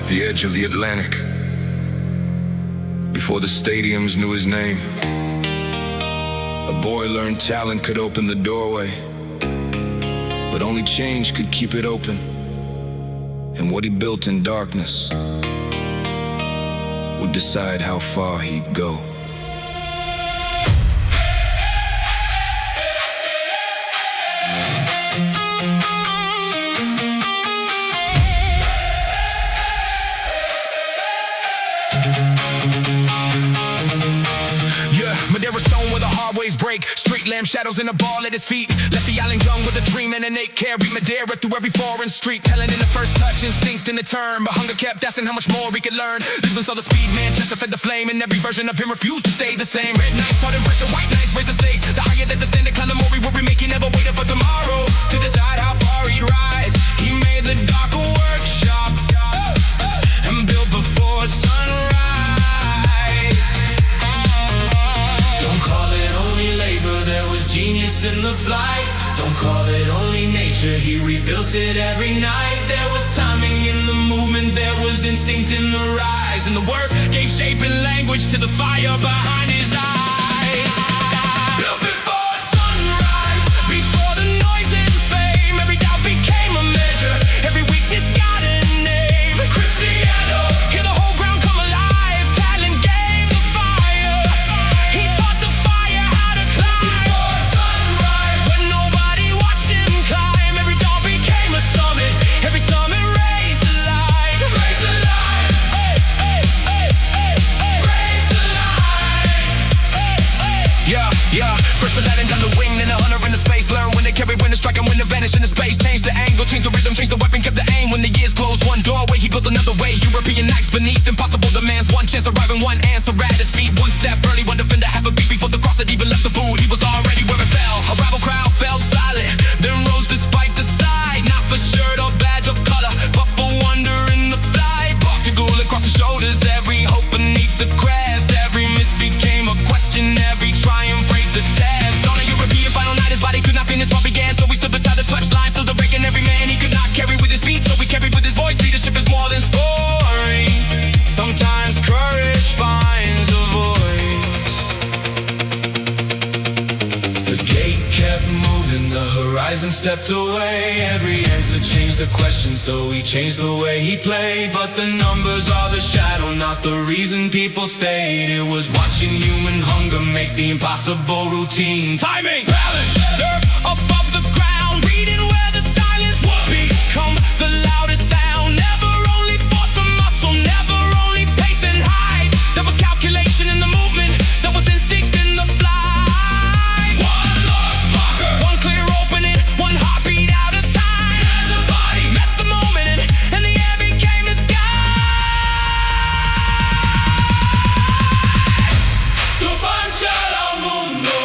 at the edge of the Atlantic, before the stadiums knew his name. A boy learned talent could open the doorway, but only change could keep it open. And what he built in darkness would decide how far he'd go. Madeira stone where the hard ways break. Street lamp shadows in a ball at his feet. Left the island young with a dream and innate care. Madeira through every foreign street. Talent in the first touch, instinct in the turn. But hunger kept asking how much more he could learn. Lisbon saw the speed, Manchester fed the flame. And every version of him refused to stay the same. Red nights taught him pressure, white nights raise the stakes. The higher that the standard climb, the more he would remake. He never waited for tomorrow to decide how far he'd rise. He made the dark a workshop and built before sunrise. There was genius in the flight. Don't call it only nature, he rebuilt it every night. There was timing in the movement, there was instinct in the rise. And the work gave shape and language to the fire behind his eyes. Built before sunrise, before the noise and fame. Every doubt became a measure, every weakness got a name. Cristiano, hear the whole ground come alive. Talent gave the fire, he taught the fire how to climb. Every summit raised the line. Raise the line. Hey, hey, hey, hey, hey. Raise the line. Hey, hey. Yeah. First the Latin down the wing, then the hunter in the space. Learn when they carry, when to strike, and when to vanish in the space. Change the angle, change the rhythm, change the weapon, kept the aim. When the years closed one doorway, he built another way. European nights beneath impossible demands. One chance arriving, one answer at his feet. One step early, one defender, half a beat before the cross had even left the boot. He was already where it fell. A rival crowd fell silent, then rose despite the side. Not for shirt or badge or color, but for wonder in the flight. Walked to goal across the shoulders, every hope beneath the crest. Every miss became a question, every triumph raised the test. On a European final night, his body could not finish what began. So we stood beside the touchline, still the breaking every man he could not carry with his feet. So we carried with his voice, leadership is more than scoring. Sometimes courage finds a voice. The gate kept moving, the horizon stepped away. Every answer changed the question, so he changed the way he played. But the numbers are the shadow, not the reason people stayed. It was watching human hunger make the impossible routine. Timing, balance, nerve above the ground, reading where the silence would become the loudest sound. Never only force or muscle, never only pace and height. There was calculation in the movement, there was instinct in the flight. One lost marker, one clear opening, one heartbeat out of time. And the body met the moment, and the air became the sky. Tu faccia al mondo,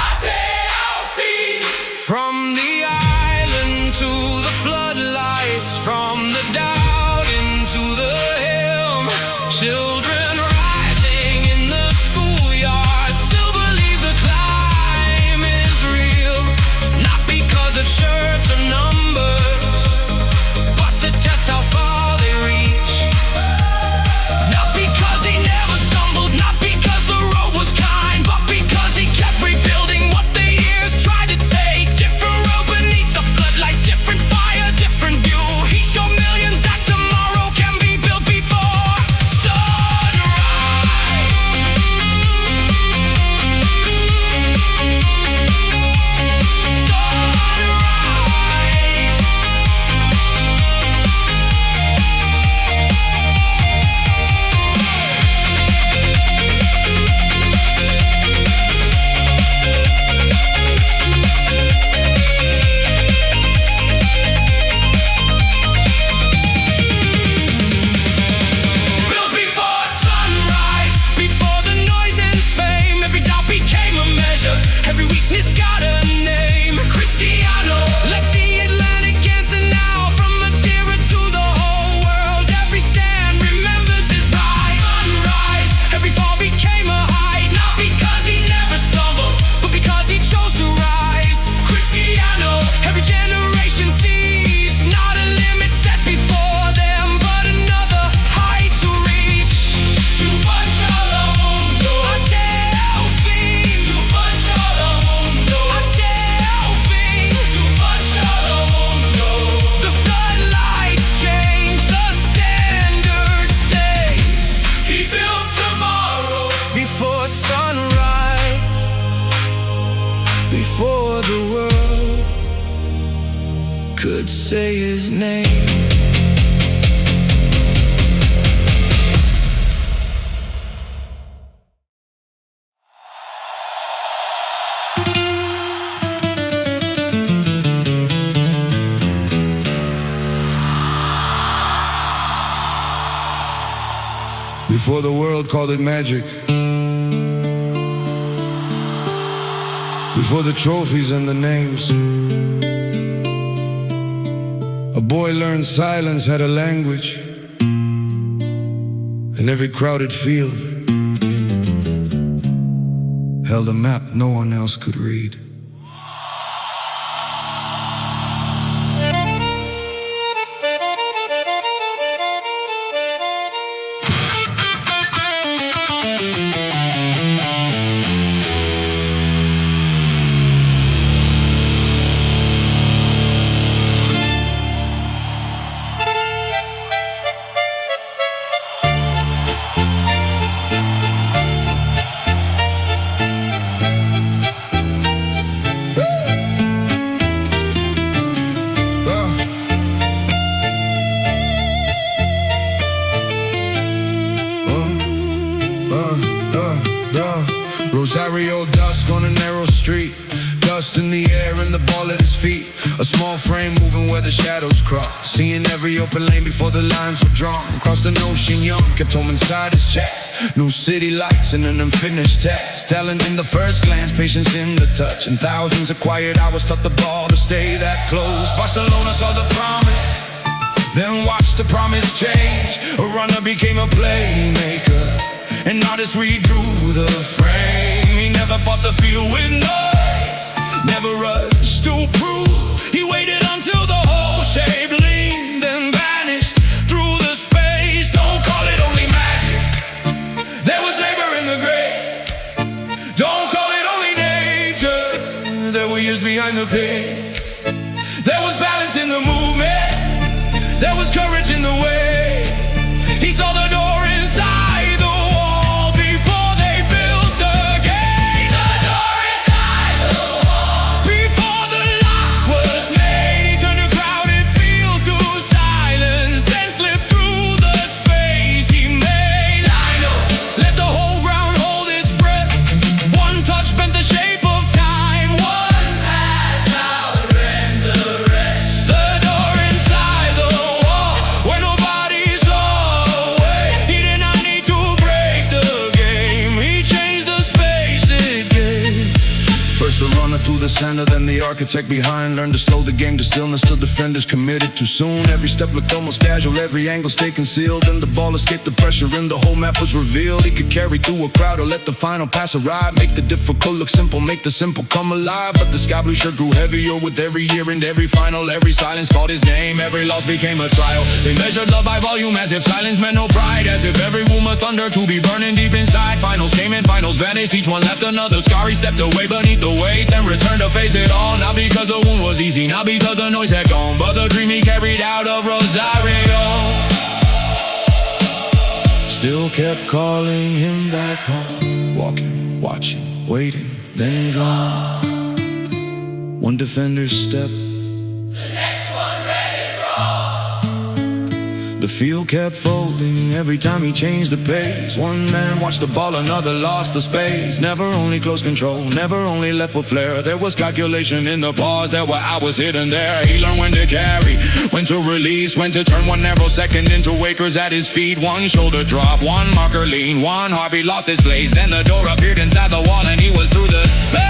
a te al fin. From the island to the floodlights, from the doubt into the hymn. Children rising in the schoolyard still believe the climb is real. Not because of shirts or numbers, but to test how far they reach. Not because he never stumbled, not because the road was kind, but because he kept rebuilding what the years tried to take. Different could say his name. Before the world called it magic, before the trophies and the names, a boy learned silence had a language. And every crowded field held a map no one else could read. Rosario, dusk on a narrow street, dust in the air and the ball at his feet. A small frame moving where the shadows cross, seeing every open lane before the lines were drawn. Crossed an ocean young, kept home inside his chest. New city lights and an unfinished test. Talent in the first glance, patience in the touch, and thousands of quiet hours taught the ball to stay that close. Barcelona saw the promise, then watched the promise change. A runner became a playmaker, an artist redrew the frame. He never fought the field with noise, never rushed to prove. He waited until the whole shape leaned, then vanished through the space. Don't call it only magic, there was labor in the grace. Don't call it only nature, there were years behind the pace. There was balance in the movement, there was courage in the way. He saw the door inside the wall before they built the gate. The door inside the wall before the lock was made. He turned a crowded field to silence, then slipped through the space he made. Lionel let the whole ground hold its breath. One touch bent the shape of time. One pass outran the rest. The door inside the wall where nobody saw a way. He did not need to break the game, he changed the space it gave. First the runner through the center, then the architect behind. Learned to slow the game to stillness till defenders committed too soon. Every step looked almost casual, every angle stayed concealed. And the ball escaped the pressure and the whole map was revealed. He could carry through a crowd or let the final pass arrive. Make the difficult look simple, make the simple come alive. But the sky blue shirt grew heavier with every year, and every final, every silence called his name. Every loss became a trial. They measured love by volume as if silence meant no pride, as if every wound must thunder to be burning deep inside. Finals came and finals vanished, each one left another scar. He stepped away beneath the weight, then returned to face it all. Not because the wound was easy, not because the noise had gone, but the dream he carried out of Rosario still kept calling him back home. Walking, watching, waiting, then gone. One defender's step, the next one ready wrong. The field kept folding every time he changed the pace. One man watched the ball, another lost the space. Never only close control, never only left with flair. There was calculation in the pause, there were hours hidden there. He learned when to carry, when to release, when to turn one narrow second into acres at his feet. One shoulder drop, one marker lean, one heartbeat lost his place. Then the door appeared inside the wall and he was through the space.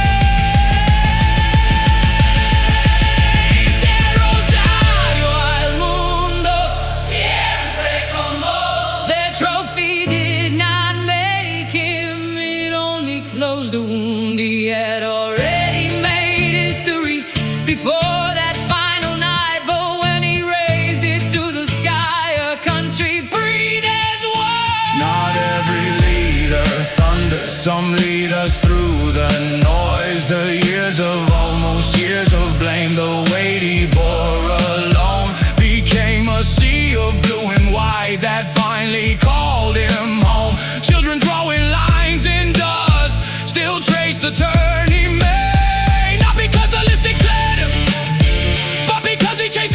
Closed the wound. He had already made history before that final night, but when he raised it to the sky, a country breathed his word. Not every leader thunders, some lead us through the noise. The years of almost years of blame, the weight he bore alone became a sea of blue and white that finally called him home. Children drawing lines in dust still trace the turn he made, not because the list declared him, but because he chased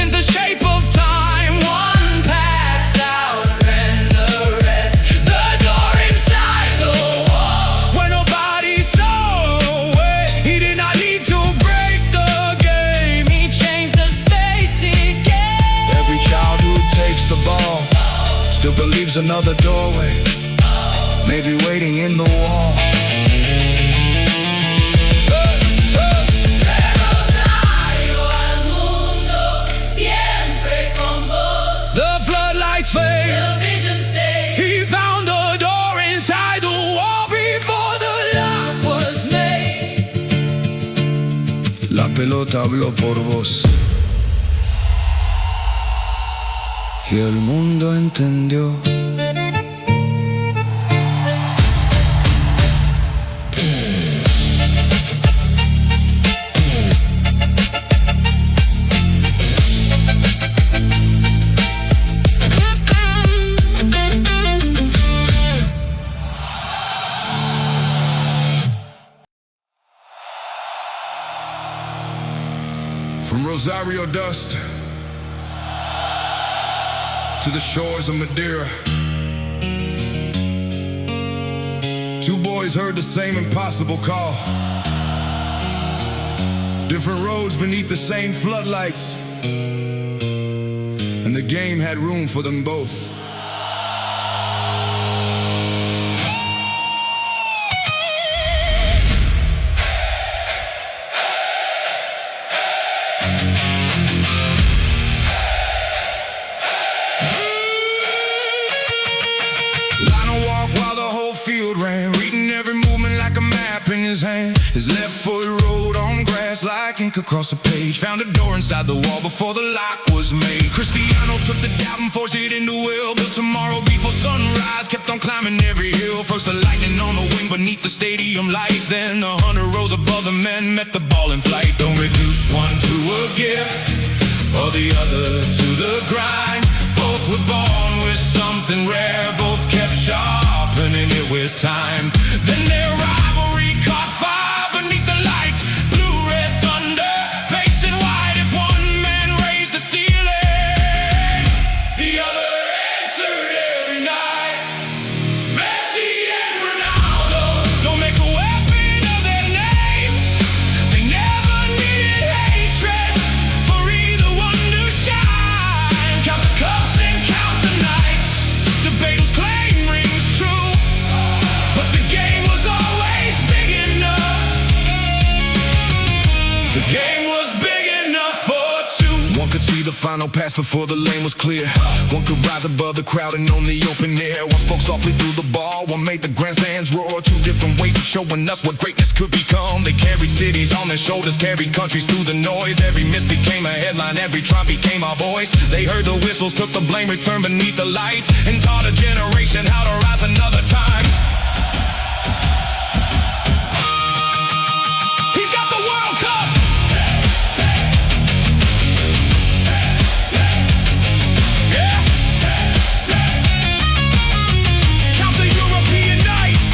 in the shape of time. One pass out and the rest. The door inside the wall. When nobody saw a way, he did not need to break the game. He changed the space he gave. Every child who takes the ball still believes another doorway may be waiting in the wall. Rosario al mundo, siempre con vos. The floodlights fade. The vision stays. He found the door inside the wall before the lock was made. La pelota habló por vos y el mundo entendió. From Rosario dust to the shores of Madeira, two boys heard the same impossible call. Different roads beneath the same floodlights, and the game had room for them both. Lionel walked while the whole field ran, reading every movement like a map in his hand. His left foot rode on grass like ink across a page. Found a door inside the wall before the lock was made. Cristiano took the doubt and forged it into will. Built tomorrow before sunrise, kept on climbing every hill. First the lightning on the wing beneath the stadium lights, then 100 rows above the men met the ball in flight. Don't reduce one to a gift or the other to the grind. Both were born with something rare, both kept sharpening it with time. Then their rivalry caught fire beneath the lights. Blue, red thunder, facing white. If one man raised the ceiling, the other answered every night. Messi and Ronaldo don't make a weapon of their names. They never needed hatred for either one to shine. Count the cups and count the nights. Debate whose claim rings true, but the game was always big enough. The game was big enough for two. One could see the final pass before the lane was clear. One could rise above the crowd and on the open air. One spoke softly through the ball, one made the grandstands roar. Two different ways of showing us what greatness could become. They carried cities on their shoulders, carried countries through the noise. Every miss became a headline, every triumph became our voice. They heard the whistles, took the blame, returned beneath the lights, and taught a generation how to rise another time. He's got the World Cup! Yeah! Count the European nights!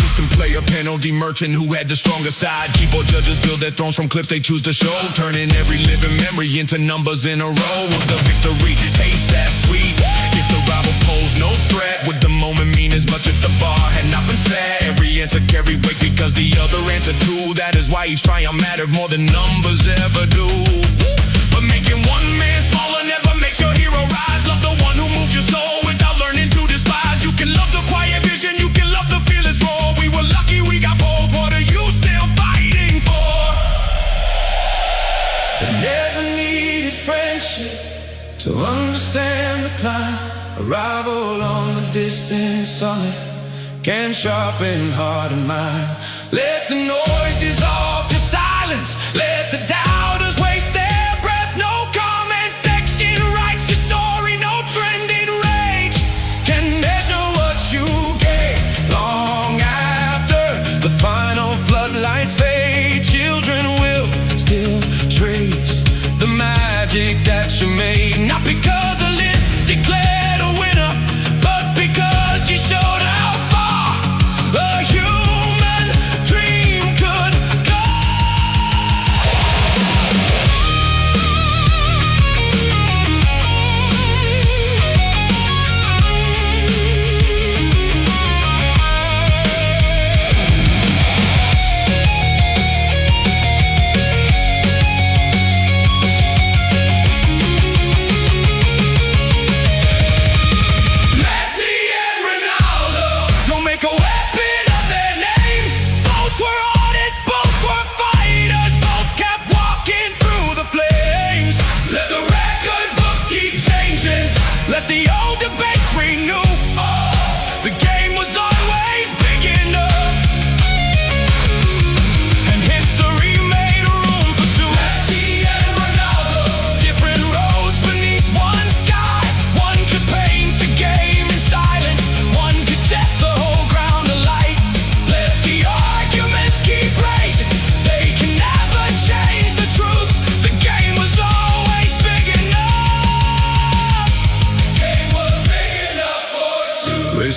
System player, penalty merchant who had the stronger side. Keyboard judges build their thrones from clips they choose to show, turning every living memory into numbers in a row. With the victory, taste that sweet. If the rival posed no threat, would the moment mean as much if the bar had not been set? Every answer carried weight because the other answer too. That is why each triumph mattered more than numbers ever do. But making one man smaller never makes your hero rise. Love the one who moved your soul without learning to despise. You can love the quiet vision, you can love the fearless roar. We were lucky we got both. What are you still fighting for? They never needed friendship to understand the climb. A rival on the distant summit can sharpen heart and mind. Let the noise dissolve to silence. Let the doubters waste their breath. No comment section writes your story. No trending rage can measure what you gave. Long after the final floodlights fade, children will still trace the magic that you made. Not because the list declared a winner, but because you showed how far a human dream could go.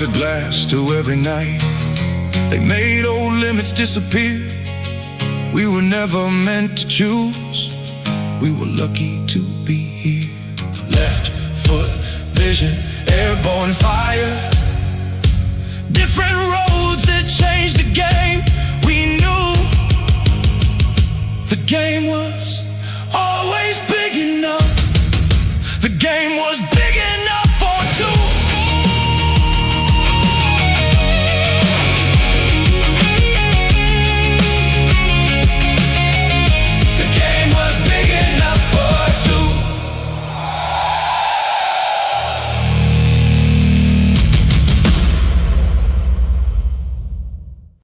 raise a glass to every night. They made old limits disappear. We were never meant to choose. We were lucky to be here. Left foot vision, airborne fire. Different roads that changed the game. We knew the game was always big.